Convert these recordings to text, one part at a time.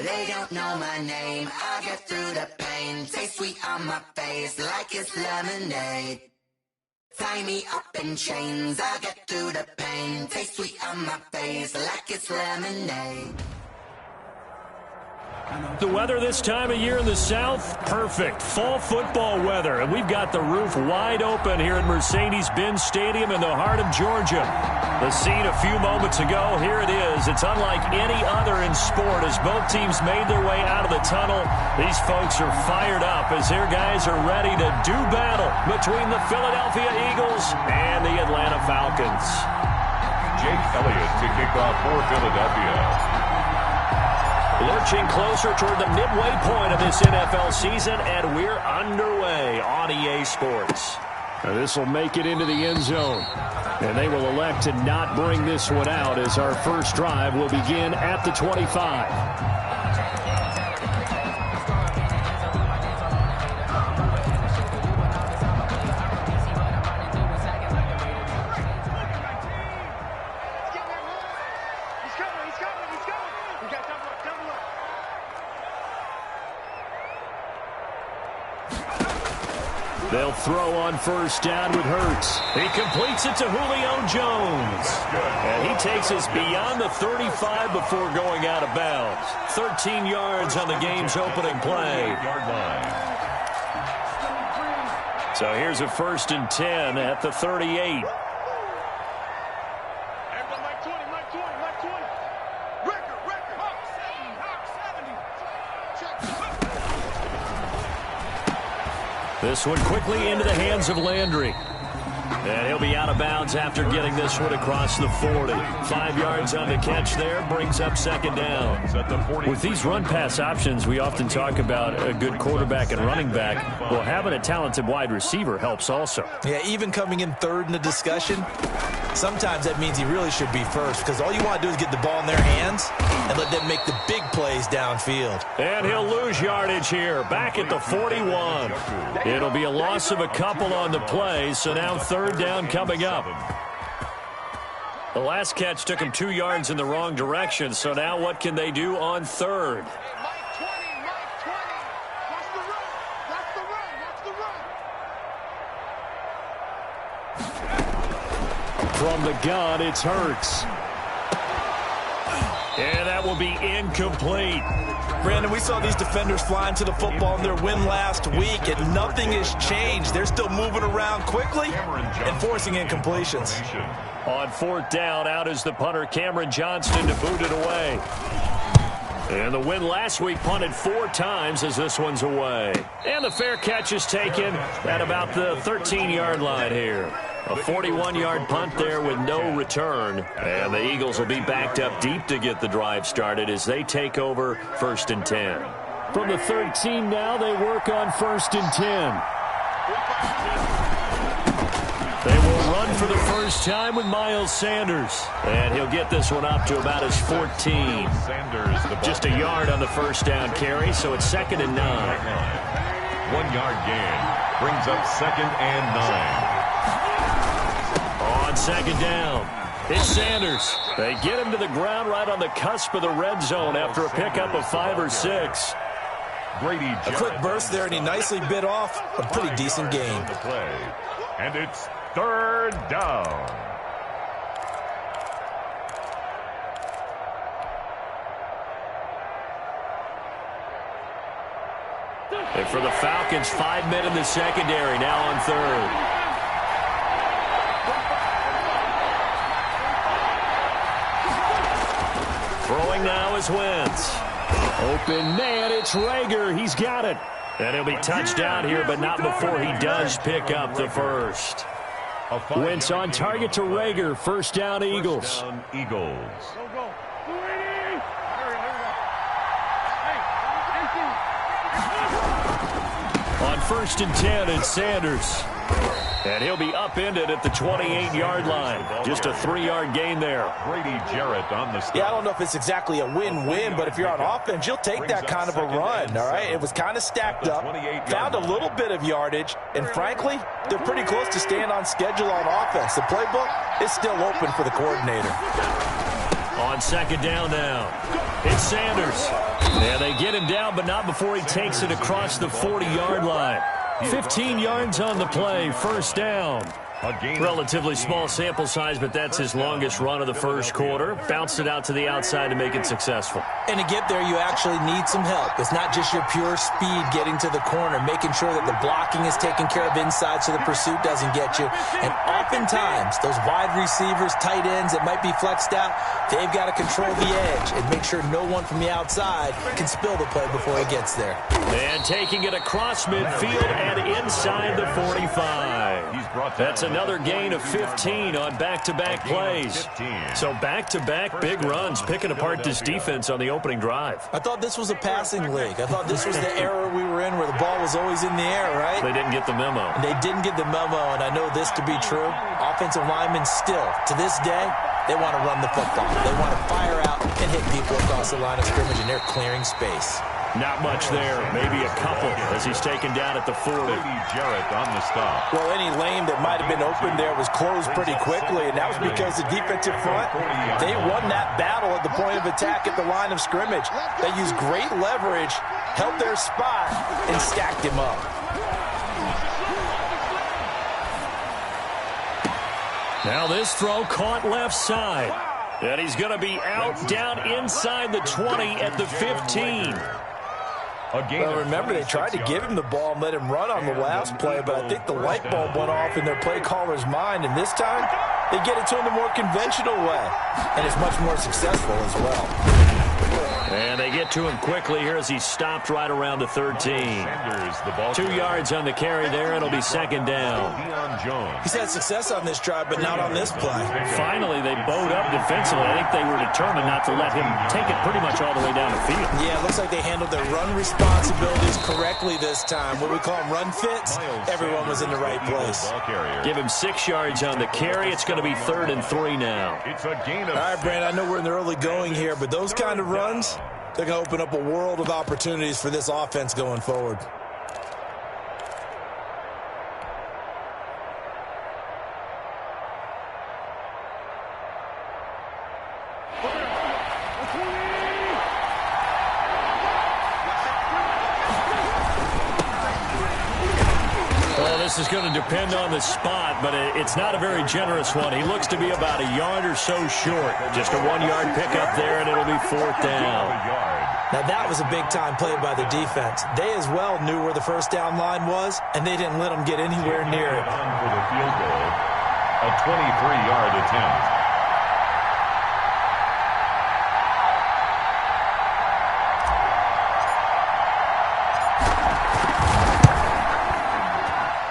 They don't know my name. I get through the pain. Taste sweet on my face like it's lemonade. Tie me up in chains. I get through the pain. Taste sweet on my face like it's lemonade. The weather this time of year in the South, perfect. Fall football weather, and we've got the roof wide open here at Mercedes-Benz Stadium in the heart of Georgia. The scene a few moments ago, here it is. It's unlike any other in sport as both teams made their way out of the tunnel. These folks are fired up as their guys are ready to do battle between the Philadelphia Eagles and the Atlanta Falcons. Jake Elliott to kick off for Philadelphia. Lurching closer toward the midway point of this NFL season, and we're underway on EA Sports. This will make it into the end zone, and they will elect to not bring this one out as our first drive will begin at the 25. They'll throw on first down with Hurts. He completes it to Julio Jones. And he takes us beyond the 35 before going out of bounds. 13 yards on the game's opening play. So here's a 1st and 10 at the 38. This one quickly into the hands of Landry. And he'll be out of bounds after getting this one across the 40. 5 yards on the catch there, brings up 2nd down. With these run-pass options, we often talk about a good quarterback and running back. Well, having a talented wide receiver helps also. Yeah, even coming in 3rd in the discussion, sometimes that means he really should be first because all you want to do is get the ball in their hands and let them make the big plays downfield. And he'll lose yardage here, back at the 41. It'll be a loss of a couple on the play, so now 3rd down coming up. The last catch took him 2 yards in the wrong direction, so now what can they do on 3rd? From the gun, it's Hurts. And that will be incomplete. Brandon, we saw these defenders flying to the football in their win last week, and nothing has changed. They're still moving around quickly and forcing incompletions. On 4th down, out is the punter, Cameron Johnston, to boot it away. And the win last week punted 4 times as this one's away. And the fair catch is taken at about the 13-yard line here. A 41-yard punt there with no return. And the Eagles will be backed up deep to get the drive started as they take over 1st and 10. From the 13 now, they work on 1st and 10. They will run for the first time with Miles Sanders. And he'll get this one up to about his 14. Just a yard on the first down carry, so it's 2nd and 9. 1-yard gain brings up 2nd and 9. On 2nd down, it's Sanders. They get him to the ground right on the cusp of the red zone after a pickup of 5 or 6. A quick burst there, and he nicely bit off a pretty decent gain. And it's 3rd down. And for the Falcons, 5 men in the secondary now on 3rd. Throwing now is Wentz. Open man, it's Rager. He's got it. And he'll be touchdown here, but not before he does pick up the first. Wentz on target to Rager. 1st down, Eagles. On 1st and 10, it's Sanders. And he'll be upended at the 28-yard line. Just a 3-yard gain there. Brady Jarrett on the stop. Yeah, I don't know if it's exactly a win-win, but if you're on offense, you'll take that kind of a run, all right? It was kind of stacked up, found a little bit of yardage, and frankly, they're pretty close to staying on schedule on offense. The playbook is still open for the coordinator. On 2nd down now, it's Sanders. Yeah, they get him down, but not before he takes it across the 40-yard line. 15 yards on the play, first down. Relatively small sample size, but that's his longest run of the first quarter. Bounced it out to the outside to make it successful. And to get there, you actually need some help. It's not just your pure speed getting to the corner, making sure that the blocking is taken care of inside so the pursuit doesn't get you. And oftentimes, those wide receivers, tight ends that might be flexed out, they've got to control the edge and make sure no one from the outside can spill the play before he gets there. And taking it across midfield and inside the 45. That's another gain of 15 on back-to-back plays. So back-to-back big runs, picking apart this defense on the opening drive. I thought this was a passing league. I thought this was the era we were in where the ball was always in the air, right? They didn't get the memo. And they didn't get the memo, and I know this to be true. Offensive linemen still, to this day, they want to run the football. They want to fire out and hit people across the line of scrimmage, and they're clearing space. Not much there, maybe a couple as he's taken down at the 40. Jarrett on the stop. Well, any lane that might have been open there was closed pretty quickly, and that was because the defensive front, they won that battle at the point of attack at the line of scrimmage. They used great leverage, held their spot, and stacked him up. Now this throw caught left side. And he's going to be out down inside the 20 at the 15. Well, remember, they tried to give him the ball and let him run on the last play, but I think the light bulb went off in their play caller's mind, and this time they get it to him the more conventional way, and it's much more successful as well. And they get to him quickly here as he stopped right around the 13. 2 yards on the carry there. It'll be second down. He's had success on this drive, but not on this play. Finally, they bowed up defensively. I think they were determined not to let him take it pretty much all the way down the field. Yeah, it looks like they handled their run responsibilities correctly this time. What we call them run fits, everyone was in the right place. Give him 6 yards on the carry. It's going to be 3rd and 3 now. All right, Brand, I know we're in the early going here, but those kind of runs, they're going to open up a world of opportunities for this offense going forward. This is going to depend on the spot, but it's not a very generous one. He looks to be about a yard or so short. Just a 1-yard pickup there, and it'll be 4th down. Now, that was a big-time play by the defense. They as well knew where the first down line was, and they didn't let them get anywhere near it. For the field goal, a 23-yard attempt.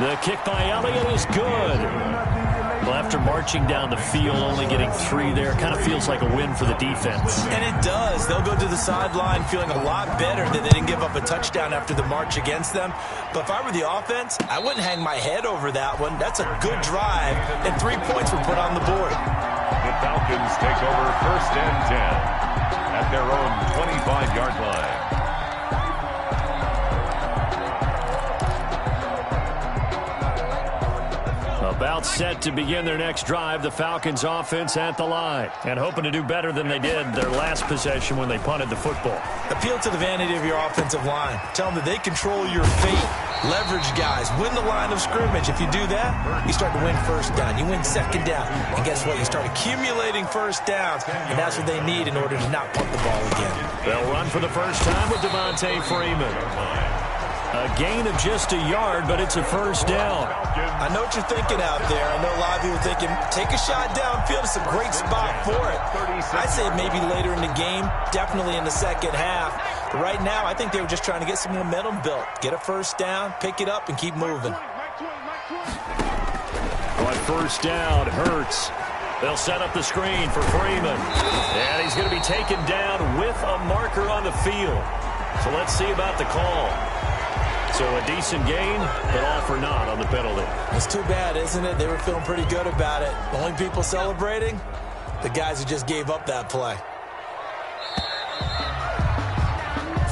The kick by Elliott is good. Well, after marching down the field, only getting 3 there, kind of feels like a win for the defense. And it does. They'll go to the sideline feeling a lot better that they didn't give up a touchdown after the march against them. But if I were the offense, I wouldn't hang my head over that one. That's a good drive, and 3 points were put on the board. The Falcons take over 1st and 10 at their own 25-yard line. About set to begin their next drive, the Falcons offense at the line. And hoping to do better than they did their last possession when they punted the football. Appeal to the vanity of your offensive line. Tell them that they control your fate. Leverage guys. Win the line of scrimmage. If you do that, you start to win first down. You win second down. And guess what? You start accumulating first downs. And that's what they need in order to not punt the ball again. They'll run for the first time with Devontae Freeman. A gain of just a yard, but it's a first down. I know what you're thinking out there. I know a lot of you are thinking, take a shot downfield. It's a great spot for it. I'd say maybe later in the game, definitely in the second half. But right now, I think they were just trying to get some momentum built. Get a first down, pick it up, and keep moving. On first down, Hurts. They'll set up the screen for Freeman. And he's going to be taken down with a marker on the field. So let's see about the call. So a decent gain, but all for naught on the penalty. It's too bad, isn't it? They were feeling pretty good about it. The only people celebrating, the guys who just gave up that play.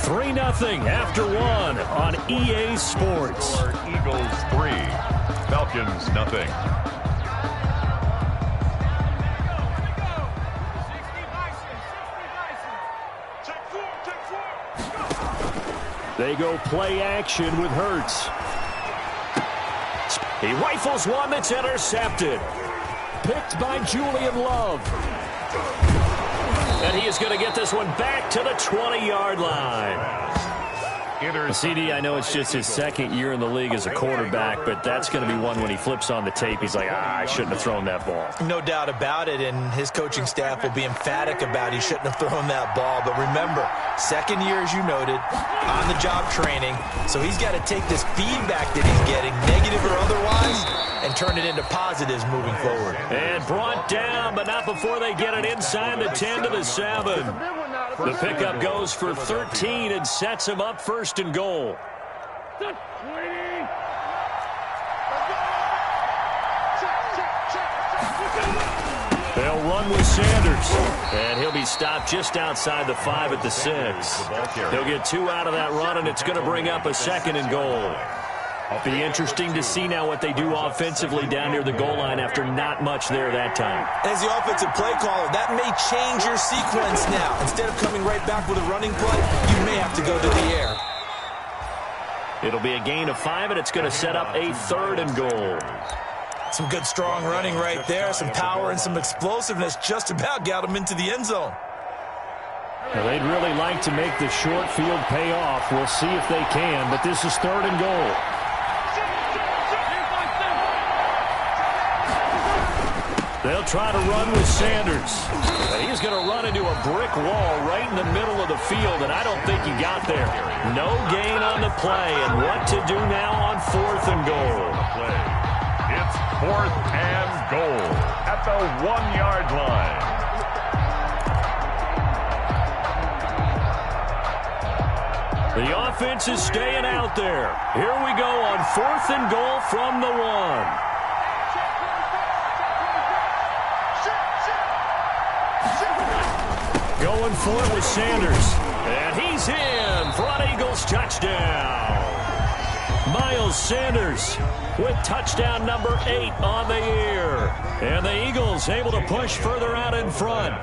3-0 after 1 on EA Sports. Eagles 3, Falcons nothing. They go play action with Hurts. He rifles one that's intercepted. Picked by Julian Love. And he is going to get this one back to the 20-yard line. CD, I know it's just his second year in the league as a quarterback, but that's going to be one when he flips on the tape, he's like, I shouldn't have thrown that ball. No doubt about it, and his coaching staff will be emphatic about he shouldn't have thrown that ball. But remember, second year, as you noted, on-the-job training, so he's got to take this feedback that he's getting, negative or otherwise, and turn it into positives moving forward. And brought down, but not before they get it inside the 10 to the 7. The pickup goes for 13 and sets him up first and goal. They'll run with Sanders, and he'll be stopped just outside the 5 at the 6. He'll get 2 out of that run, and it's going to bring up a second and goal. Be interesting to see now what they do offensively down near the goal line after not much there that time. As the offensive play caller, that may change your sequence now. Instead of coming right back with a running play, you may have to go to the air. It'll be a gain of 5, and it's going to set up a 3rd and goal. Some good, strong running right there. Some power and some explosiveness just about got him into the end zone. Well, they'd really like to make the short field pay off. We'll see if they can, but this is 3rd and goal. They'll try to run with Sanders. But he's going to run into a brick wall right in the middle of the field, and I don't think he got there. No gain on the play, and what to do now on 4th and goal. It's 4th and goal at the 1-yard line. The offense is staying out there. Here we go on 4th and goal from the 1. Going for it with Sanders. And he's in for an Eagles touchdown. Miles Sanders with touchdown number 8 on the year. And the Eagles able to push further out in front.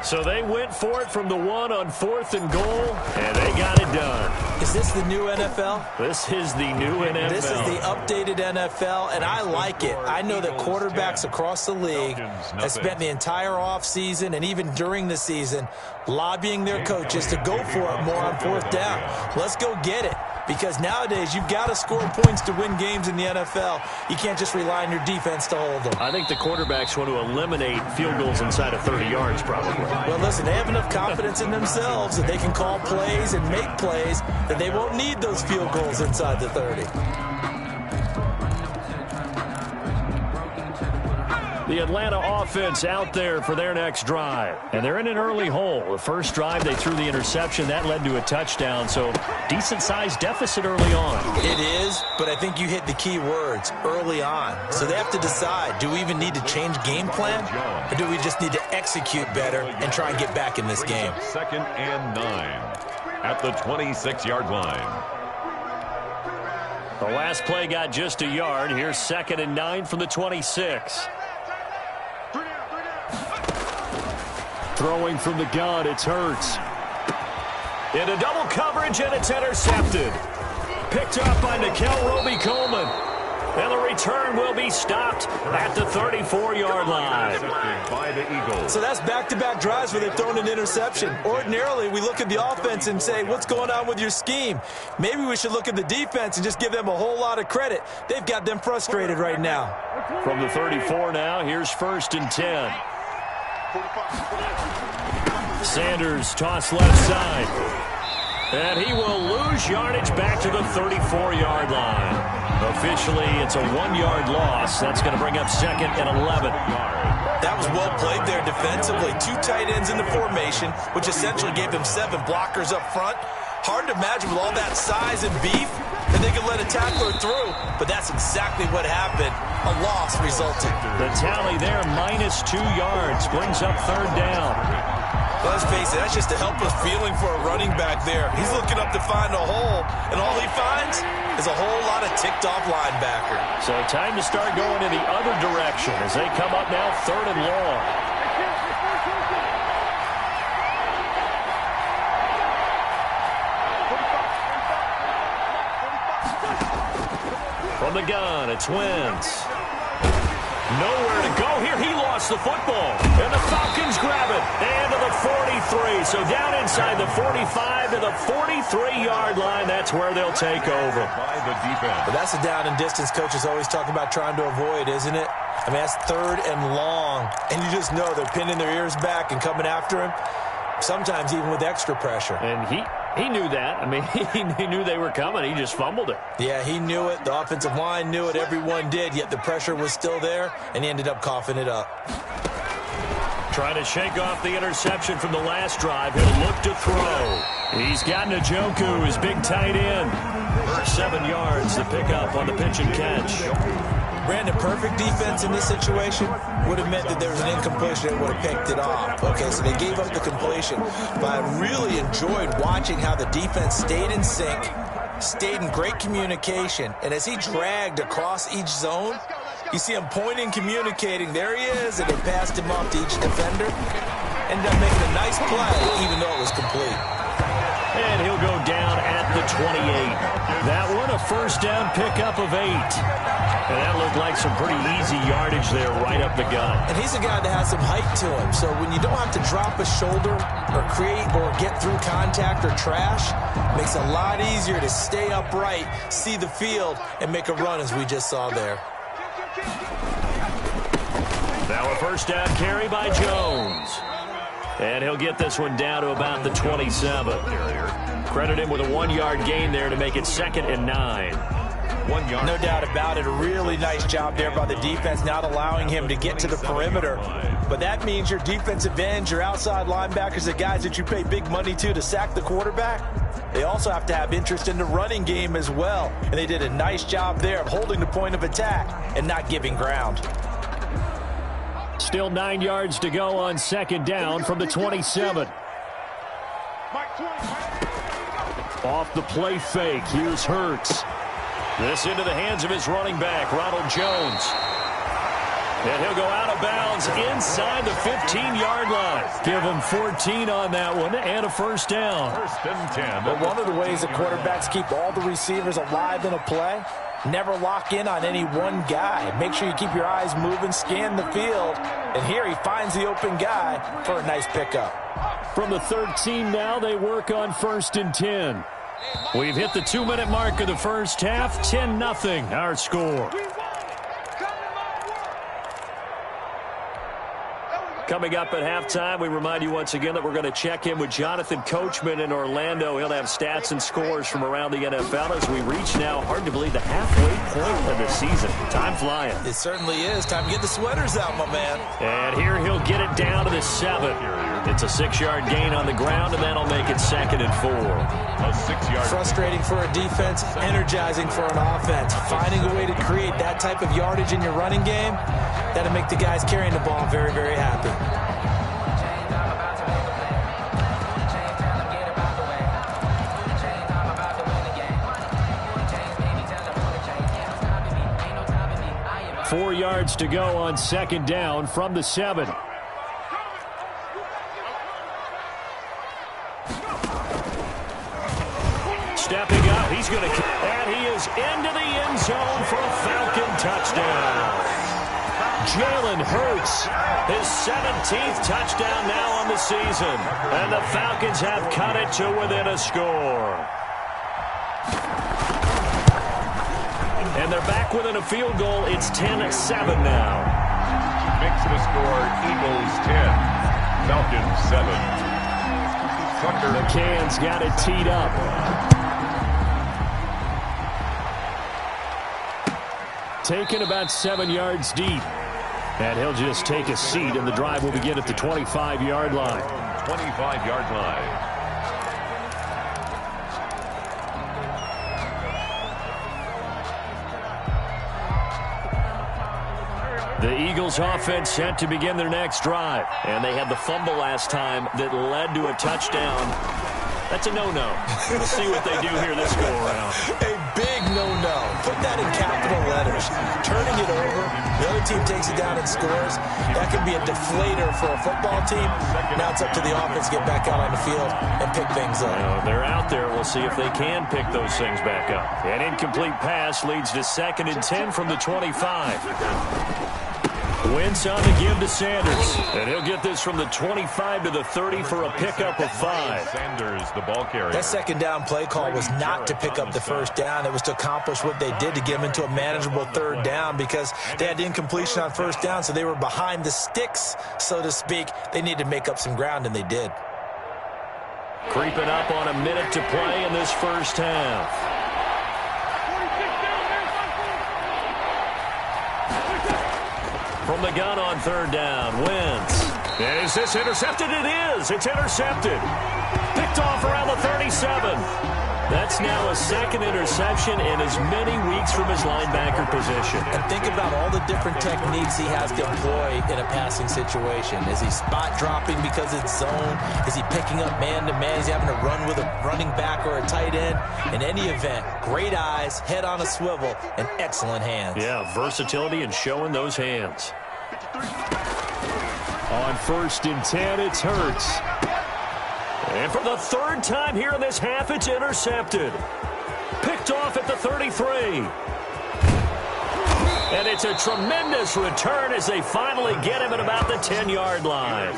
So they went for it from the 1 on 4th and goal, and they got it done. Is this the new NFL? This is the new NFL. This is the updated NFL, and I like it. I know that quarterbacks across the league have spent the entire offseason and even during the season lobbying their coaches to go for it more on 4th down. Let's go get it. Because nowadays, you've got to score points to win games in the NFL. You can't just rely on your defense to hold them. I think the quarterbacks want to eliminate field goals inside of 30 yards, probably. Well, listen, they have enough confidence in themselves that they can call plays and make plays that they won't need those field goals inside the 30. The Atlanta offense out there for their next drive. And they're in an early hole. The first drive, they threw the interception. That led to a touchdown. So decent-sized deficit early on. It is, but I think you hit the key words, early on. So they have to decide, do we even need to change game plan? Or do we just need to execute better and try and get back in this game? 2nd and 9 at the 26-yard line. The last play got just a yard. Here's 2nd and 9 from the 26. Throwing from the gun, it's Hurts. Into double coverage, and it's intercepted. Picked up by Nikel Roby-Coleman. And the return will be stopped at the 34-yard line. By the Eagles. So that's back-to-back drives where they've thrown an interception. Ordinarily, we look at the offense and say, what's going on with your scheme? Maybe we should look at the defense and just give them a whole lot of credit. They've got them frustrated right now. From the 34 now, here's 1st and 10. Sanders toss left side. And he will lose yardage back to the 34-yard line. Officially, it's a 1-yard loss. That's going to bring up 2nd and 11. That was well played there defensively. 2 tight ends in the formation, which essentially gave them 7 blockers up front. Hard to imagine with all that size and beef that they could let a tackler through, but that's exactly what happened. A loss resulted. The tally there, -2 yards, brings up 3rd down. Well, let's face it, that's just a helpless feeling for a running back there. He's looking up to find a hole, and all he finds is a whole lot of ticked-off linebacker. So time to start going in the other direction as they come up now 3rd and long. From the gun, it's Wentz. Nowhere to go here. He lost the football. And the Falcons grab it. And to the 43. So down inside the 45 to the 43-yard line. That's where they'll take over. By the defense. But that's a down and distance coaches always talking about trying to avoid, isn't it? I mean, that's 3rd and long. And you just know they're pinning their ears back and coming after him. Sometimes even with extra pressure. And he knew that. I mean, he knew they were coming. He just fumbled it. Yeah, he knew it. The offensive line knew it. Everyone did. Yet the pressure was still there, and he ended up coughing it up. Trying to shake off the interception from the last drive. He'll look to throw. He's got Njoku, his big tight end. First 7 yards, the pickup on the pitch and catch. Brandon, perfect defense in this situation would have meant that there was an incompletion that would have picked it off. Okay, so they gave up the completion. But I really enjoyed watching how the defense stayed in sync, stayed in great communication. And as he dragged across each zone, you see him pointing, communicating. There he is, and they passed him off to each defender. Ended up making a nice play, even though it was complete. And he'll go down at the 28. That one, a first down pickup of 8. And that looked like some pretty easy yardage there right up the gut. And he's a guy that has some height to him. So when you don't have to drop a shoulder or create or get through contact or trash, it makes it a lot easier to stay upright, see the field, and make a run as we just saw there. Now a first down carry by Jones. And he'll get this one down to about the 27. Credit him with a 1-yard gain there to make it 2nd and 9. 1 yard. No doubt about it. A really nice job there by the defense, not allowing him to get to the perimeter. But that means your defensive ends, your outside linebackers, the guys that you pay big money to sack the quarterback, they also have to have interest in the running game as well. And they did a nice job there of holding the point of attack and not giving ground. Still 9 yards to go on 2nd down from the 27. Off the play fake. Here's Hurts. This into the hands of his running back, Ronald Jones. And he'll go out of bounds inside the 15-yard line. Give him 14 on that one and a first down. 1st and 10. But one of the ways that quarterbacks keep all the receivers alive in a play, never lock in on any one guy. Make sure you keep your eyes moving, scan the field. And here he finds the open guy for a nice pickup. From the 13 now, they work on 1st and 10. We've hit the 2-minute mark of the first half. 10-0 our score. Coming up at halftime, we remind you once again that we're going to check in with Jonathan Coachman in Orlando. He'll have stats and scores from around the NFL as we reach now, hard to believe, the halfway point of the season. Time flying. It certainly is. Time to get the sweaters out, my man. And here he'll get it down to the 7. It's a 6-yard gain on the ground, and that'll make it 2nd and 4. A 6-yard. Frustrating for a defense, energizing for an offense. Finding a way to create that type of yardage in your running game, that'll make the guys carrying the ball very, very happy. Four yards to go on 2nd down from the 7. Stepping up, he's going to, and he is into the end zone for a Falcon touchdown. Jalen Hurts, his 17th touchdown now on the season. And the Falcons have cut it to within a score. And they're back within a field goal. It's 10-7 now. Makes the score Eagles 10, Falcons 7. Tucker. McCann's got it teed up. Taken about 7 yards deep. And he'll just take a seat, and the drive will begin at the 25-yard line. 25-yard line. The Eagles offense set to begin their next drive. And they had the fumble last time that led to a touchdown. That's a no-no. We'll see what they do here this go-around. A big no-no. Put that in capital letters. Turning it over, the other team takes it down and scores. That can be a deflator for a football team. Now it's up to the offense to get back out on the field and pick things up. Well, they're out there. We'll see if they can pick those things back up. An incomplete pass leads to 2nd and 10 from the 25. Wentz on the give to Sanders. And he'll get this from the 25 to the 30 for a pickup of 5. Sanders, the ball carrier. That second down play call was not to pick up the first down. It was to accomplish what they did to get them into a manageable 3rd down because they had incompletion on 1st down, so they were behind the sticks, so to speak. They needed to make up some ground, and they did. Creeping up on a minute to play in this first half. From the gun on 3rd down, Wentz. Is this intercepted? It is. It's intercepted. Picked off around the 37. That's now a 2nd interception in as many weeks from his linebacker position. And think about all the different techniques he has to employ in a passing situation. Is he spot dropping because it's zone? Is he picking up man-to-man? Is he having to run with a running back or a tight end? In any event, great eyes, head on a swivel, and excellent hands. Yeah, versatility and showing those hands. On 1st and 10, it's Hurts. And for the 3rd time here in this half, it's intercepted. Picked off at the 33. And it's a tremendous return as they finally get him at about the 10-yard line.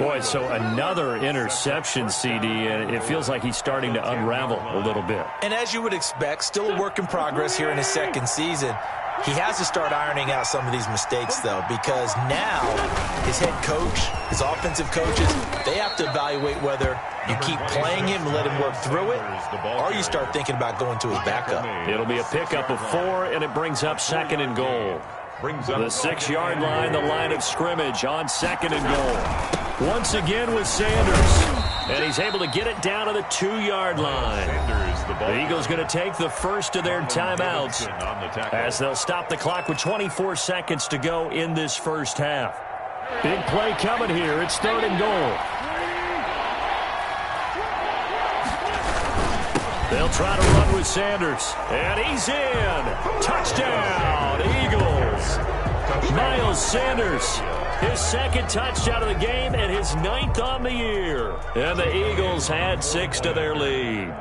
Boy, so another interception, CD, and it feels like he's starting to unravel a little bit. And as you would expect, still a work in progress here in his 2nd season. He has to start ironing out some of these mistakes, though, because now his head coach, his offensive coaches, they have to evaluate whether you keep playing him and let him work through it, or you start thinking about going to his backup. It'll be a pickup of 4, and it brings up 2nd and goal. The 6-yard line, the line of scrimmage on 2nd and goal. Once again with Sanders. And he's able to get it down to the 2-yard line. The Eagles going to take the first of their timeouts as they'll stop the clock with 24 seconds to go in this first half. Big play coming here. It's 3rd and goal. They'll try to run with Sanders. And he's in. Touchdown, Eagles. Miles Sanders. His 2nd touchdown of the game and his 9th on the year. And the Eagles had 6 to their lead.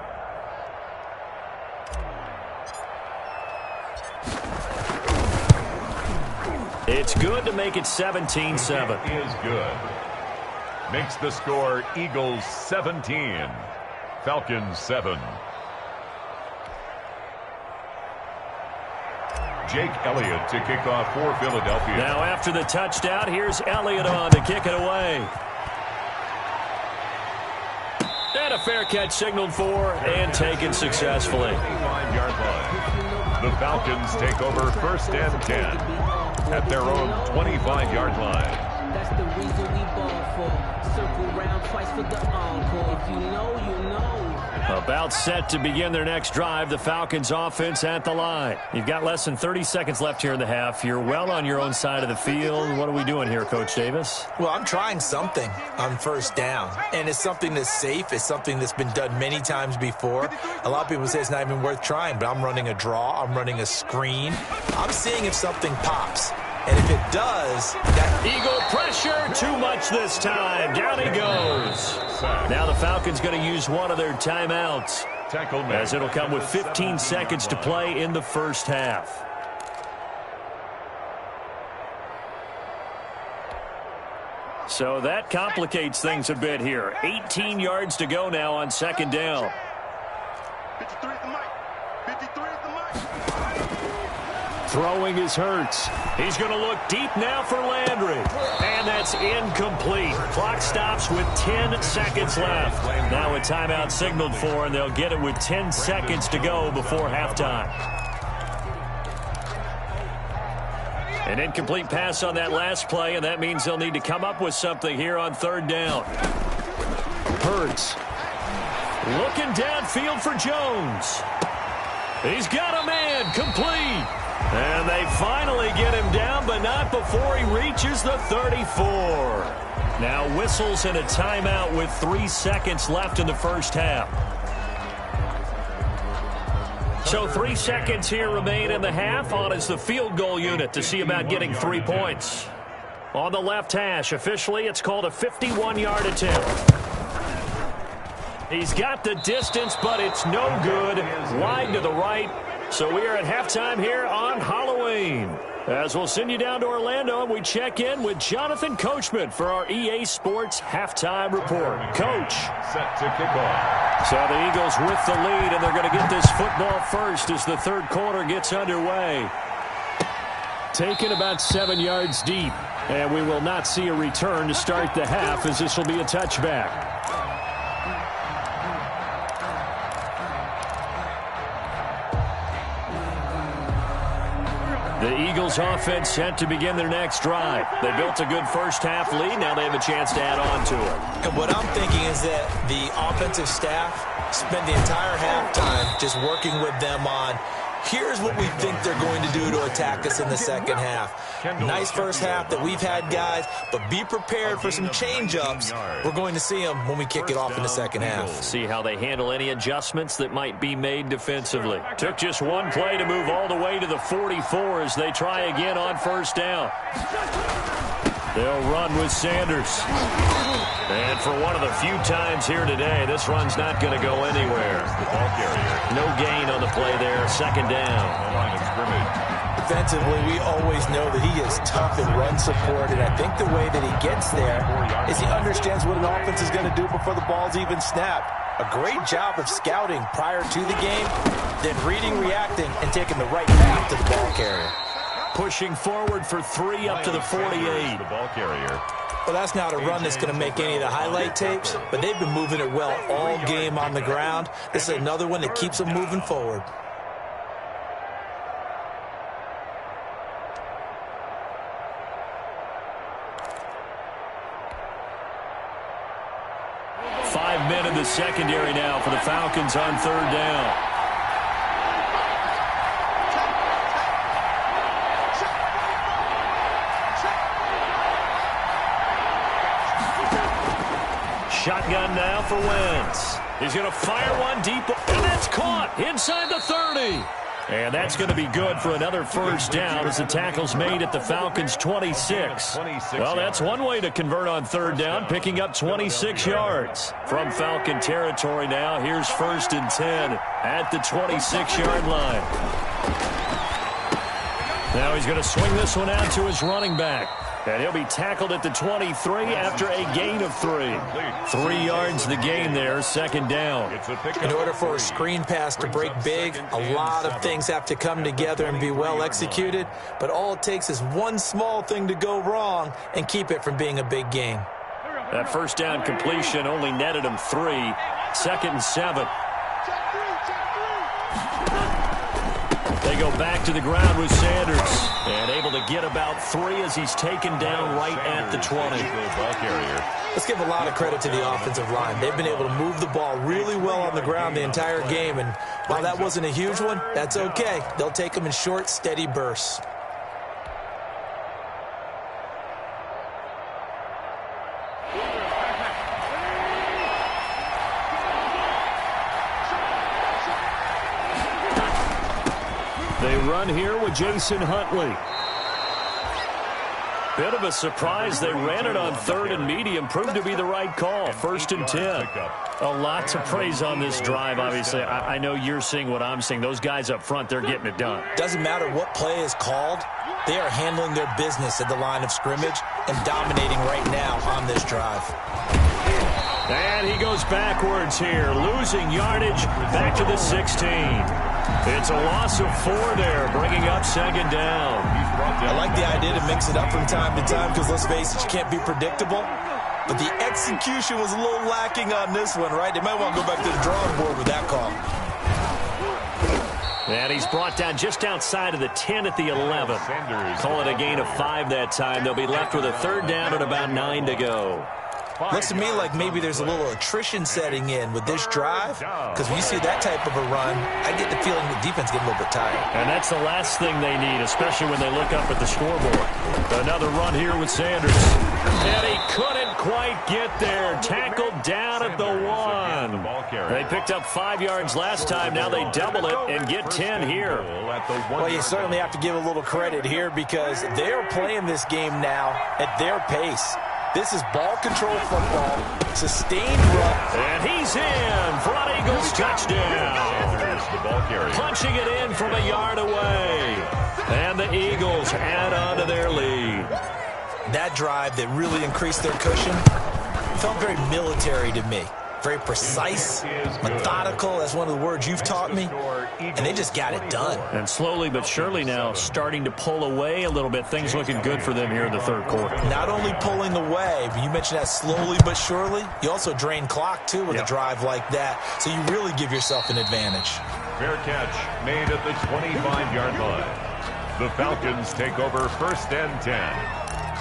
It's good to make it 17-7. Is good. Makes the score Eagles 17, Falcons 7. Jake Elliott to kick off for Philadelphia. Now after the touchdown, here's Elliott on to kick it away. And a fair catch signaled for and taken successfully. 5-yard line. The Falcons take over 1st and 10 at their own 25-yard line. That's the reason we ball for. Circle round twice for the encore. If you know, you know. About set to begin their next drive, the Falcons offense at the line. You've got less than 30 seconds left here in the half. You're well on your own side of the field. What are we doing here, Coach Davis? Well, I'm trying something on 1st down, and it's something that's safe. It's something that's been done many times before. A lot of people say it's not even worth trying, but I'm running a draw. I'm running a screen. I'm seeing if something pops. And if it does, that Eagle pressure, too much this time. Down he goes. Now the Falcons going to use one of their timeouts, as it'll come with 15 seconds to play in the first half. So that complicates things a bit here. 18 yards to go now on 2nd down. 53 at the mic. 53 at the mic. Throwing is Hurts. He's going to look deep now for Landry. And that's incomplete. Clock stops with 10 seconds left. Now a timeout signaled for, and they'll get it with 10 seconds to go before halftime. An incomplete pass on that last play, and that means they'll need to come up with something here on 3rd down. Hurts. Looking downfield for Jones. He's got a man, complete. And they finally get him down, but not before he reaches the 34. Now whistles and a timeout with 3 seconds left in the first half. So 3 seconds here remain in the half. On is the field goal unit to see about getting 3 points. On the left hash, officially it's called a 51-yard attempt. He's got the distance, but it's no good. Wide to the right. So we are at halftime here on Halloween. As we'll send you down to Orlando, and we check in with Jonathan Coachman for our EA Sports Halftime Report. Coach. Set to kick off. So the Eagles with the lead, and they're going to get this football first as the third quarter gets underway. Taken about 7 yards deep, and we will not see a return to start the half as this will be a touchback. The Eagles offense set to begin their next drive. They built a good first half lead. Now they have a chance to add on to it. And what I'm thinking is that the offensive staff spent the entire halftime just working with them on, here's what we think they're going to do to attack us in the second half. Nice first half that we've had, guys, but be prepared for some change-ups. We're going to see them when we kick it off in the second half. See how they handle any adjustments that might be made defensively. Took just one play to move all the way to the 44 as they try again on first down. They'll run with Sanders. And for one of the few times here today, this run's not going to go anywhere. No gain on the play there. Second down. Defensively, we always know that he is tough in run support, and I think the way that he gets there is he understands what an offense is going to do before the ball's even snapped. A great job of scouting prior to the game, then reading, reacting, and taking the right path to the ball carrier. Pushing forward for 3 up to the 48. The ball carrier. Well, that's not a run that's going to make any of the highlight tapes, but they've been moving it well all game on the ground. This is another one that keeps them moving forward. Men in the secondary now for the Falcons on third down. Shotgun now for Wentz. He's going to fire one deep, and that's caught inside the 30. And that's going to be good for another first down as the tackle's made at the Falcons' 26. Well, that's one way to convert on third down, picking up 26 yards. From Falcon territory now, here's 1st and 10 at the 26-yard line. Now he's going to swing this one out to his running back. And he'll be tackled at the 23 after a gain of 3. 3 yards the gain there, second down. In order for a screen pass to break big, a lot of things have to come together and be well executed. But all it takes is one small thing to go wrong and keep it from being a big gain. That first down completion only netted him 3. 2nd and 7. They go back to the ground with Sanders. And able to get about 3 as he's taken down right at the 20. Let's give a lot of credit to the offensive line. They've been able to move the ball really well on the ground the entire game. And while that wasn't a huge one, that's okay. They'll take them in short, steady bursts. They run here with Jason Huntley. Bit of a surprise. They ran it on 3rd and medium. Proved to be the right call. 1st and 10. A lot to praise on this drive, obviously. I know you're seeing what I'm seeing. Those guys up front, they're getting it done. Doesn't matter what play is called. They are handling their business at the line of scrimmage and dominating right now on this drive. And he goes backwards here, losing yardage back to the 16. It's a loss of 4 there, bringing up 2nd down. I like the idea to mix it up from time to time because, let's face it, you can't be predictable. But the execution was a little lacking on this one, right? They might want to go back to the drawing board with that call. And he's brought down just outside of the 10 at the 11. Call it a gain of 5 that time. They'll be left with a 3rd down and about 9 to go. Looks to me like maybe there's a little attrition setting in with this drive, because when you see that type of a run, I get the feeling the defense getting a little bit tired. And that's the last thing they need, especially when they look up at the scoreboard. Another run here with Sanders. And he couldn't quite get there. Tackled down at the 1. They picked up 5 yards last time. Now they double it and get 10 here. Well, you certainly have to give a little credit here because they're playing this game now at their pace. This is ball control football, sustained run. And he's in for an Eagles touchdown. Punching it in from a yard away. And the Eagles add on to their lead. That drive that really increased their cushion felt very military to me. Very precise, methodical, that's one of the words you've taught me, and they just got it done. And slowly but surely now starting to pull away a little bit. Things looking good for them here in the third quarter. Not only pulling away, but you mentioned that slowly but surely, you also drain clock, too, with a drive like that, so you really give yourself an advantage. Fair catch made at the 25-yard line. The Falcons take over 1st and 10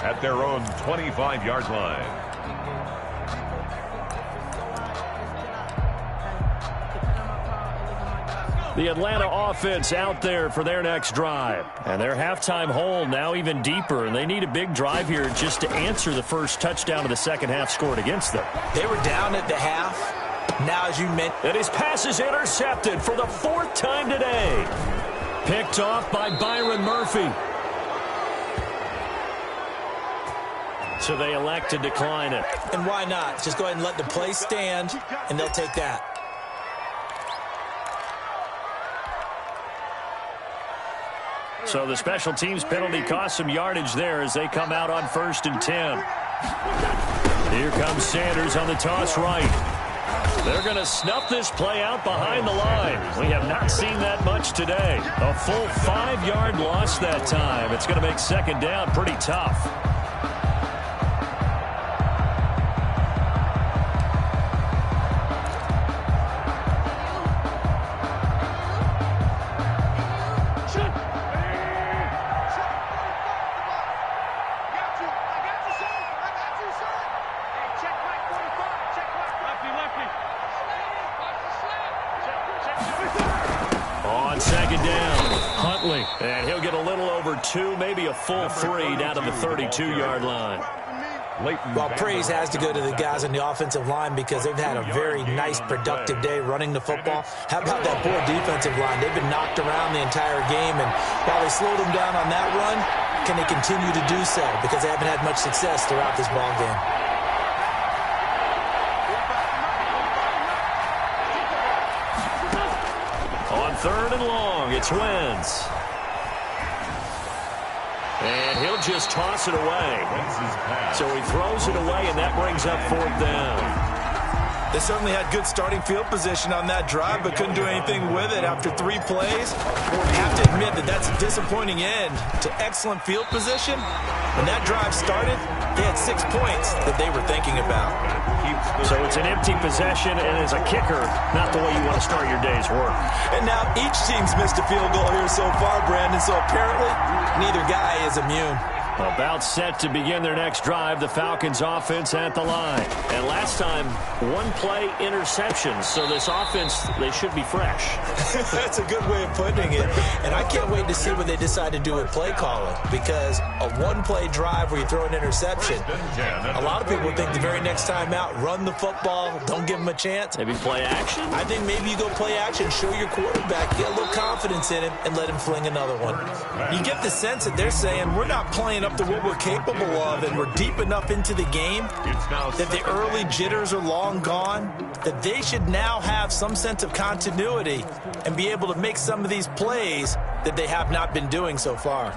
at their own 25-yard line. The Atlanta offense out there for their next drive. And their halftime hole now even deeper, and they need a big drive here just to answer the first touchdown of the second half scored against them. They were down at the half. Now, as you mentioned, and his pass is intercepted for the 4th time today. Picked off by Byron Murphy. So they elect to decline it. And why not? Just go ahead and let the play stand, and they'll take that. So the special teams penalty cost some yardage there as they come out on 1st and 10. Here comes Sanders on the toss right. They're going to snuff this play out behind the line. We have not seen that much today. A full 5-yard loss that time. It's going to make second down pretty tough. And he'll get a little over 2, maybe a full 3 down to the 32-yard line. Well, praise has to go to the guys on the offensive line because they've had a very nice, productive day running the football. How about that poor defensive line? They've been knocked around the entire game, and while they slowed them down on that run, can they continue to do so? Because they haven't had much success throughout this ball game. On 3rd and long, it's Wentz. And he'll just toss it away. So he throws it away, and that brings up 4th down. They certainly had good starting field position on that drive, but couldn't do anything with it after 3 plays. You have to admit that that's a disappointing end to excellent field position. When that drive started, they had 6 points that they were thinking about. So it's an empty possession, and as a kicker, not the way you want to start your day's work. And now each team's missed a field goal here so far, Brandon, so apparently neither guy is immune. About set to begin their next drive, the Falcons offense at the line. And last time, 1-play interception. So this offense, they should be fresh. That's a good way of putting it. And I can't wait to see what they decide to do with play calling. Because a 1-play drive where you throw an interception, a lot of people think the very next time out, run the football, don't give them a chance. Maybe play action? I think maybe you go play action, show your quarterback, get a little confidence in him, and let him fling another one. You get the sense that they're saying, we're not playing up to what we're capable of, and we're deep enough into the game that the early jitters are long gone, that they should now have some sense of continuity and be able to make some of these plays that they have not been doing so far.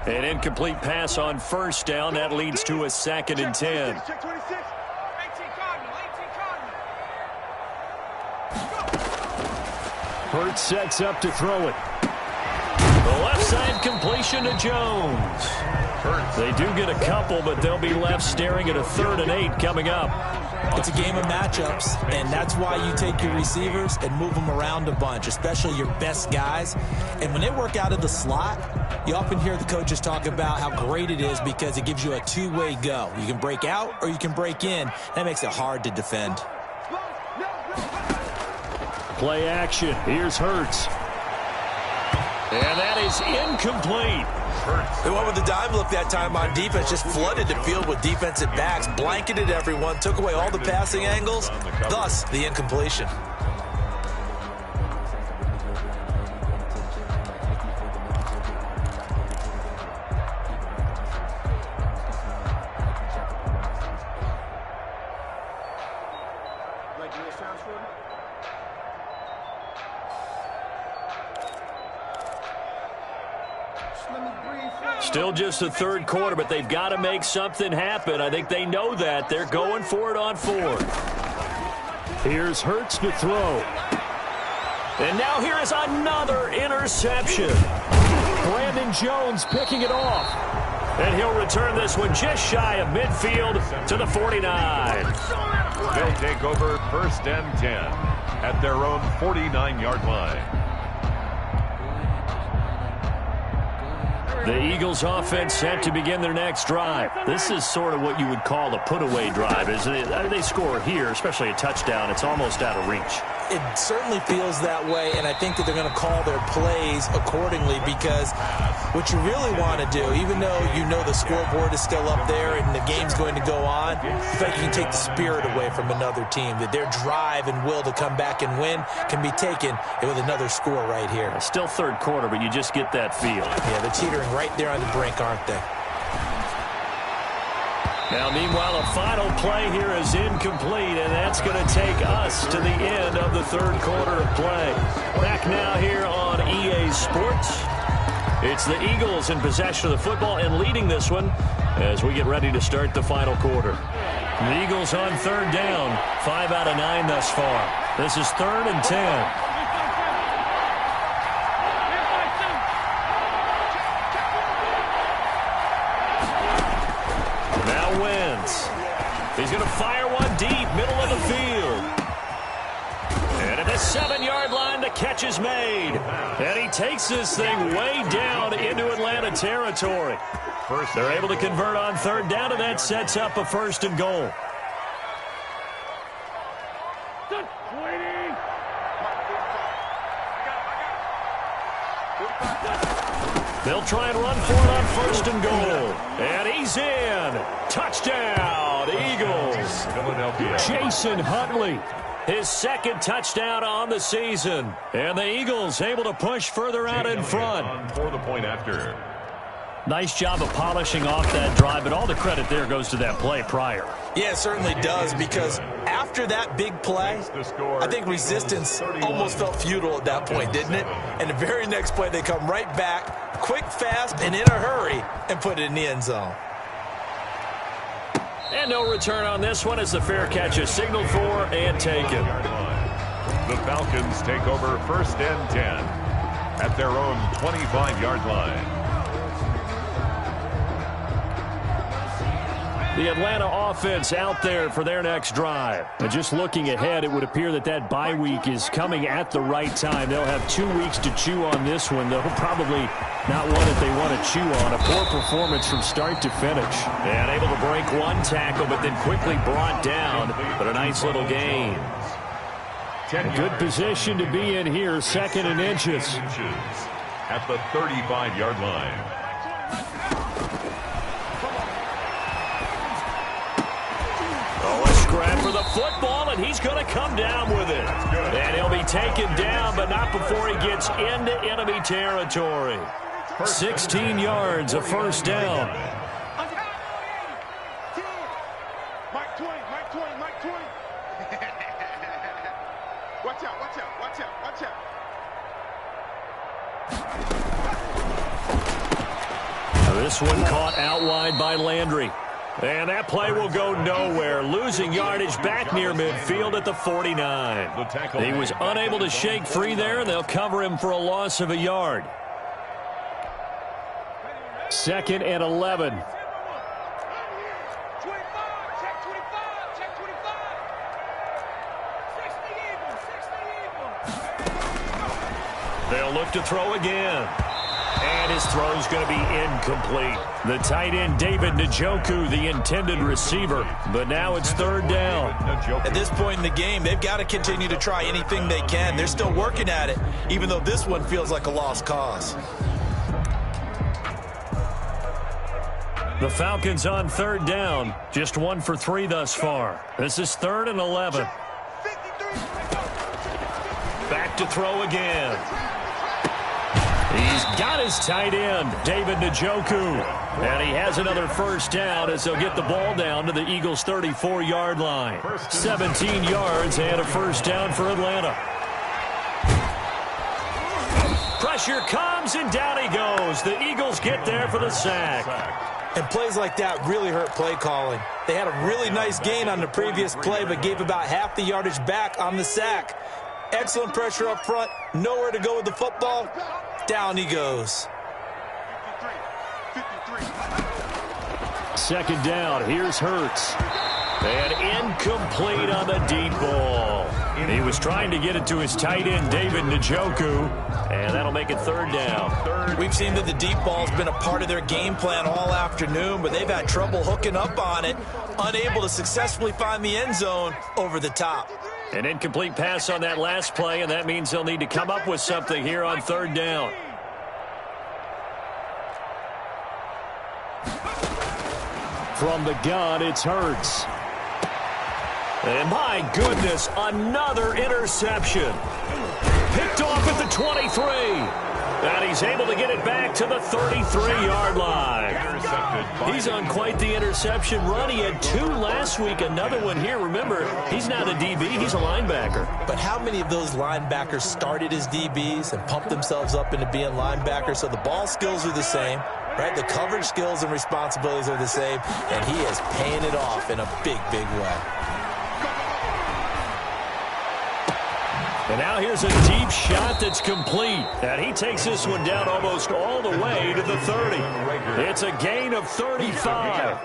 An incomplete pass on 1st down. That leads to a 2nd and 10. Hurts sets up to throw it. The left side completion to Jones. They do get a couple, but they'll be left staring at a 3rd and 8 coming up. It's a game of matchups, and that's why you take your receivers and move them around a bunch, especially your best guys. And when they work out of the slot, you often hear the coaches talk about how great it is because it gives you a 2-way go. You can break out or you can break in. That makes it hard to defend. Play action. Here's Hurts. And that is incomplete. They went with the dime look that time on defense, just flooded the field with defensive backs, blanketed everyone, took away all the passing angles, thus the incompletion. Still just the third quarter, but they've got to make something happen. I think they know that. They're going for it on fourth. Here's Hurts to throw. And now here is another interception. Brandon Jones picking it off. And he'll return this one just shy of midfield to the 49. They'll take over 1st and 10 at their own 49-yard line. The Eagles offense set to begin their next drive. This is sort of what you would call a put-away drive, isn't it? They score here, especially a touchdown. It's almost out of reach. It certainly feels that way, and I think that they're going to call their plays accordingly, because what you really want to do, even though you know the scoreboard is still up there and the game's going to go on, in fact, you can take the spirit away from another team, that their drive and will to come back and win can be taken with another score right here. Still third quarter, but you just get that feel. Yeah, they're teetering right there on the brink, aren't they? Now, meanwhile, a final play here is incomplete, and that's going to take us to the end of the third quarter of play. Back now here on EA Sports. It's the Eagles in possession of the football and leading this one as we get ready to start the final quarter. The Eagles on third down, 5 out of 9 thus far. This is 3rd and 10. He's going to fire one deep, middle of the field. And at the 7-yard line, the catch is made. And he takes this thing way down into Atlanta territory. They're able to convert on third down, and that sets up a 1st and goal. They'll try and run for it on 1st and goal. And he's in. Touchdown, Eagles. Philadelphia. Jason Huntley, his 2nd touchdown on the season. And the Eagles able to push further out in front. For the point after. Nice job of polishing off that drive, but all the credit there goes to that play prior. Yeah, it certainly does, because after that big play, I think resistance almost felt futile at that point, didn't it? And the very next play, they come right back, quick, fast, and in a hurry, and put it in the end zone. And no return on this one as the fair catch is signaled for and taken. The Falcons take over 1st and 10 at their own 25-yard line. The Atlanta offense out there for their next drive. And just looking ahead, it would appear that that bye week is coming at the right time. They'll have 2 weeks to chew on this one, though probably not one that they want to chew on. A poor performance from start to finish. And able to break one tackle, but then quickly brought down. But a nice little gain. A good position to be in here, 2nd and inches. At the 35-yard line. Grab for the football, and he's going to come down with it. And he'll be taken down, but not before he gets into enemy territory. 16 yards, a 1st down. Mike 20. Watch out. This one caught out wide by Landry. And that play will go nowhere, losing yardage back near midfield at the 49. He was unable to shake free there, and they'll cover him for a loss of a yard. 2nd and 11. They'll look to throw again. And his throw's going to be incomplete. The tight end, David Njoku, the intended receiver. But now it's 3rd down. At this point in the game, they've got to continue to try anything they can. They're still working at it, even though this one feels like a lost cause. The Falcons on 3rd down. Just 1 for 3 thus far. This is 3rd and 11. Back to throw again. He's got his tight end, David Njoku. And he has another first down as they'll get the ball down to the Eagles' 34-yard line. 17 yards and a first down for Atlanta. Pressure comes, and down he goes. The Eagles get there for the sack. And plays like that really hurt play calling. They had a really nice gain on the previous play, but gave about half the yardage back on the sack. Excellent pressure up front. Nowhere to go with the football. Down he goes. 2nd down. Here's Hurts. And incomplete on the deep ball. He was trying to get it to his tight end, David Njoku, and that'll make it 3rd down. We've seen that the deep ball's been a part of their game plan all afternoon, but they've had trouble hooking up on it, unable to successfully find the end zone over the top. An incomplete pass on that last play, and that means they'll need to come up with something here on 3rd down. From the gun, it's Hurts. And my goodness, another interception. Picked off at the 23. And he's able to get it back to the 33-yard line. He's on quite the interception run. He had 2 last week, another one here. Remember, he's not a DB, he's a linebacker. But how many of those linebackers started as DBs and pumped themselves up into being linebackers? So the ball skills are the same, right? The coverage skills and responsibilities are the same, and he is paying it off in a big, big way. And now here's a deep shot that's complete. And he takes this one down almost all the way to the 30. It's a gain of 35.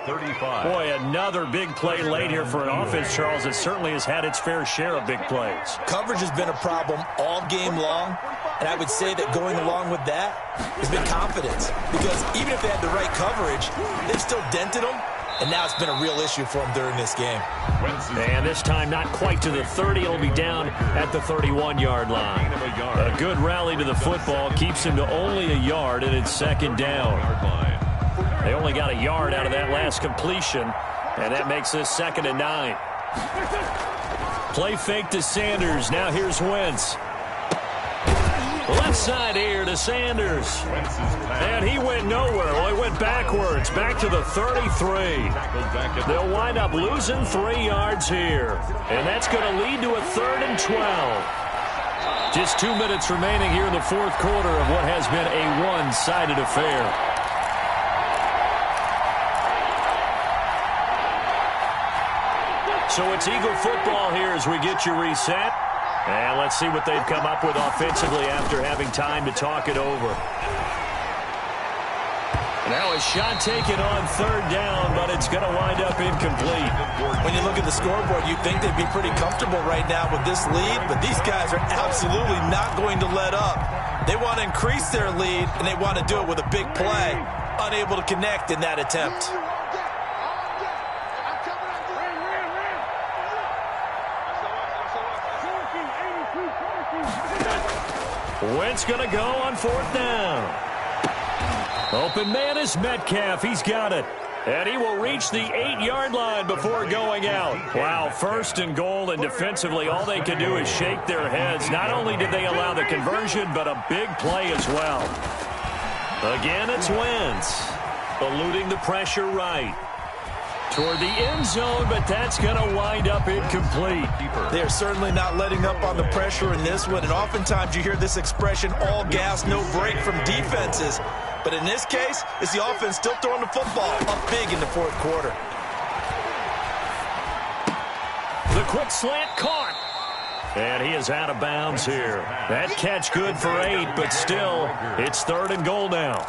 Boy, another big play late here for an offense, Charles, that certainly has had its fair share of big plays. Coverage has been a problem all game long. And I would say that going along with that has been confidence. Because even if they had the right coverage, they've still dented them. And now it's been a real issue for them during this game. And this time not quite to the 30. It'll be down at the 31-yard line. A good rally to the football keeps him to only a yard, and it's 2nd down. They only got a yard out of that last completion, and that makes this 2nd and 9. Play fake to Sanders. Now here's Wentz. Left side here to Sanders. And he went nowhere. Well, he went backwards, back to the 33. They'll wind up losing 3 yards here. And that's going to lead to a 3rd and 12. Just 2 minutes remaining here in the 4th quarter of what has been a one-sided affair. So it's Eagle football here as we get you reset. And let's see what they've come up with offensively after having time to talk it over. Now a shot taken on 3rd down, but it's going to wind up incomplete. When you look at the scoreboard, you'd think they'd be pretty comfortable right now with this lead, but these guys are absolutely not going to let up. They want to increase their lead, and they want to do it with a big play. Unable to connect in that attempt. Wentz going to go on 4th down. Open man is Metcalf. He's got it. And he will reach the 8-yard line before going out. Wow, 1st and goal, and defensively all they can do is shake their heads. Not only did they allow the conversion, but a big play as well. Again, it's Wentz. Eluding the pressure right. Toward the end zone, but that's going to wind up incomplete. They're certainly not letting up on the pressure in this one, and oftentimes you hear this expression, all gas, no break from defenses. But in this case, it's the offense still throwing the football up big in the 4th quarter. The quick slant caught. And he is out of bounds here. That catch good for 8, but still, it's 3rd and goal now.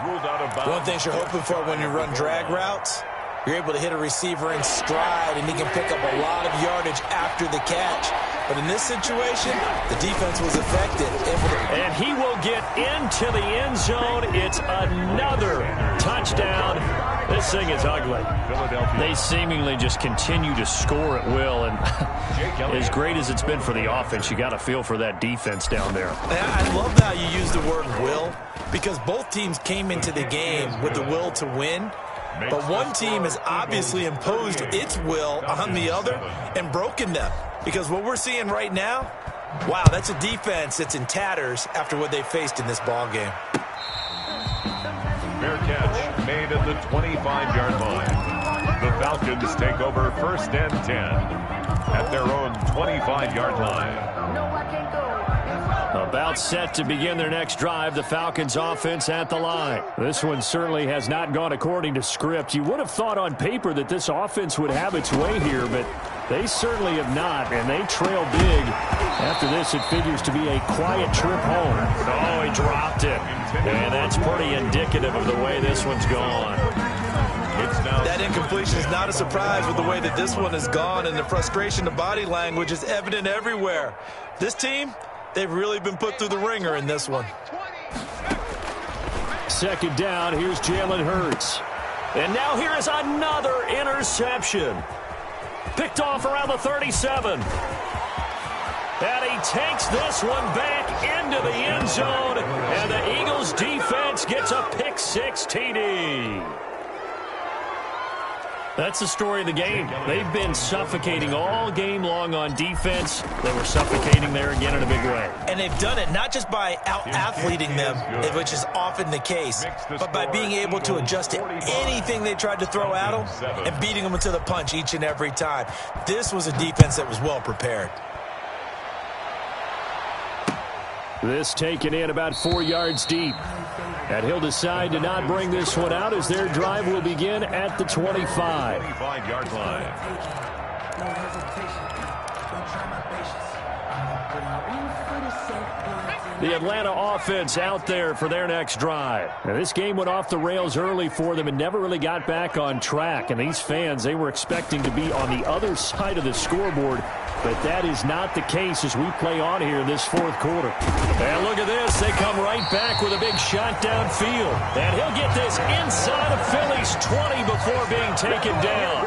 One thing you're hoping for when you run drag routes, you're able to hit a receiver in stride, and he can pick up a lot of yardage after the catch. But in this situation, the defense was effective. And he will get into the end zone. It's another touchdown. This thing is ugly. They seemingly just continue to score at will. And as great as it's been for the offense, you got to feel for that defense down there. I love how you use the word will, because both teams came into the game with the will to win. But one team has obviously imposed its will on the other and broken them. Because what we're seeing right now, wow, that's a defense that's in tatters after what they faced in this ballgame. Fair catch made at the 25-yard line. The Falcons take over 1st and 10 at their own 25-yard line. About set to begin their next drive, the Falcons offense at the line. This one certainly has not gone according to script. You would have thought on paper that this offense would have its way here, but they certainly have not, and they trail big. After this, it figures to be a quiet trip home. Oh, he dropped it. And that's pretty indicative of the way this one's gone. That incompletion is not a surprise with the way that this one has gone, and the frustration of body language is evident everywhere. This team, they've really been put through the ringer in this one. 2nd down, here's Jalen Hurts. And now here is another interception. Picked off around the 37. And he takes this one back into the end zone, and the Eagles defense gets a pick 6 TD. That's the story of the game. They've been suffocating all game long on defense. They were suffocating there again in a big way. And they've done it not just by out-athleting them, which is often the case, but by being able to adjust to anything they tried to throw at them and beating them into the punch each and every time. This was a defense that was well prepared. This taken in about 4 yards deep. And he'll decide to not bring this one out as their drive will begin at the 25. 25-yard line. The Atlanta offense out there for their next drive. Now, this game went off the rails early for them and never really got back on track. And these fans, they were expecting to be on the other side of the scoreboard. But that is not the case as we play on here in this 4th quarter. And look at this. They come right back with a big shot downfield. And he'll get this inside of Philly's 20 before being taken down.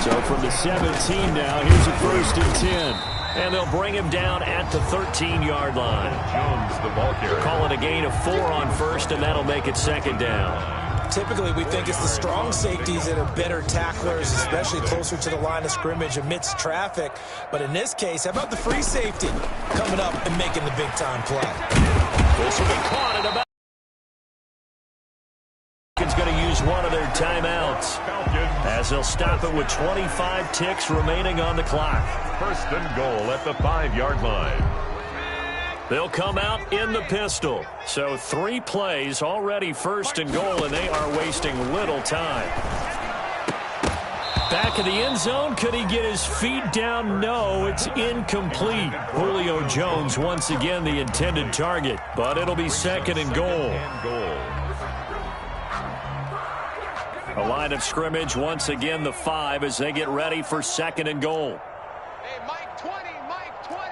So from the 17 now, here's a 1st and 10. And they'll bring him down at the 13-yard line. Jones, the ball carrier. Call it a gain of 4 on 1st, and that'll make it 2nd down. Typically, we think it's the strong safeties that are better tacklers, especially closer to the line of scrimmage amidst traffic. But in this case, how about the free safety coming up and making the big-time play? This will be caught at about. It's going to use one of their timeouts as they'll stop it with 25 ticks remaining on the clock. 1st and goal at the 5-yard line. They'll come out in the pistol. So 3 plays already 1st and goal, and they are wasting little time. Back in the end zone. Could he get his feet down? No, it's incomplete. Julio Jones once again the intended target, but it'll be 2nd and goal. A line of scrimmage once again the 5 as they get ready for 2nd and goal. Hey, Mike 20, Mike 20.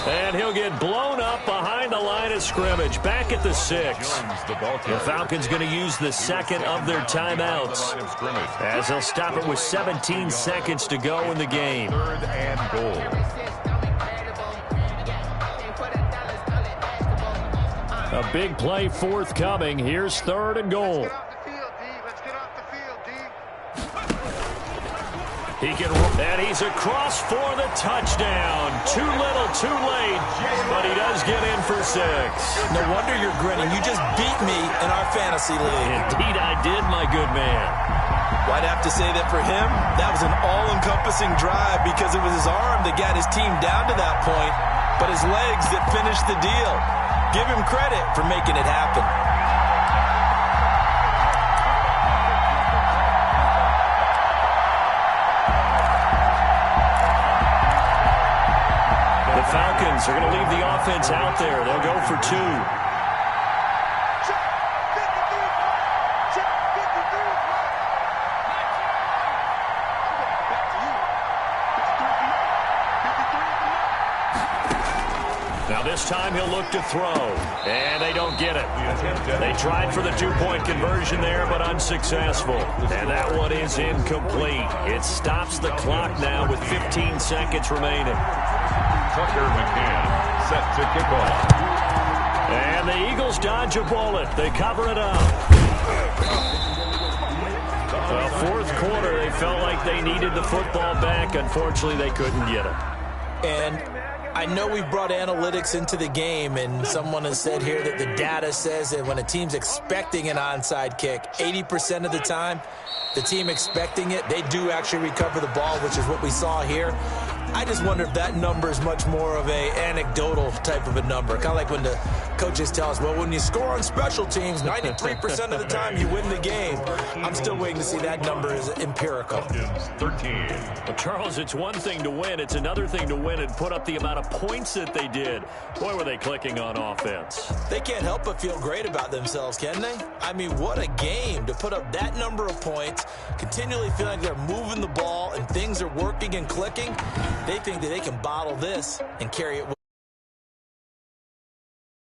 And he'll get blown up behind the line of scrimmage. Back at the 6. The Falcons going to use the 2nd of their timeouts as they'll stop it with 17 seconds to go in the game. 3rd and goal. A big play forthcoming. Here's 3rd and goal. He can, and he's across for the touchdown. Too little, too late, but he does get in for 6. No wonder you're grinning. You just beat me in our fantasy league. Indeed I did, my good man. Well, I'd have to say that for him, that was an all-encompassing drive because it was his arm that got his team down to that point, but his legs that finished the deal. Give him credit for making it happen. The Falcons are going to leave the offense out there. They'll go for 2. Now this time he'll look to throw, and they don't get it. They tried for the 2-point conversion there, but unsuccessful. And that one is incomplete. It stops the clock now with 15 seconds remaining. Tucker McCann set to kick off. And the Eagles dodge a bullet. They cover it up. Well, fourth quarter, they felt like they needed the football back. Unfortunately, they couldn't get it. And I know we brought analytics into the game, and someone has said here that the data says that when a team's expecting an onside kick, 80% of the time, the team expecting it, they do actually recover the ball, which is what we saw here. I just wonder if that number is much more of a anecdotal type of a number. Kind of like when the coaches tell us, well, when you score on special teams, 93% of the time you win the game. I'm still waiting to see that number is empirical. 13. Well, Charles, it's one thing to win. It's another thing to win and put up the amount of points that they did. Boy, were they clicking on offense. They can't help but feel great about themselves, can they? I mean, what a game to put up that number of points, continually feeling like they're moving the ball and things are working and clicking. They think that they can bottle this and carry it with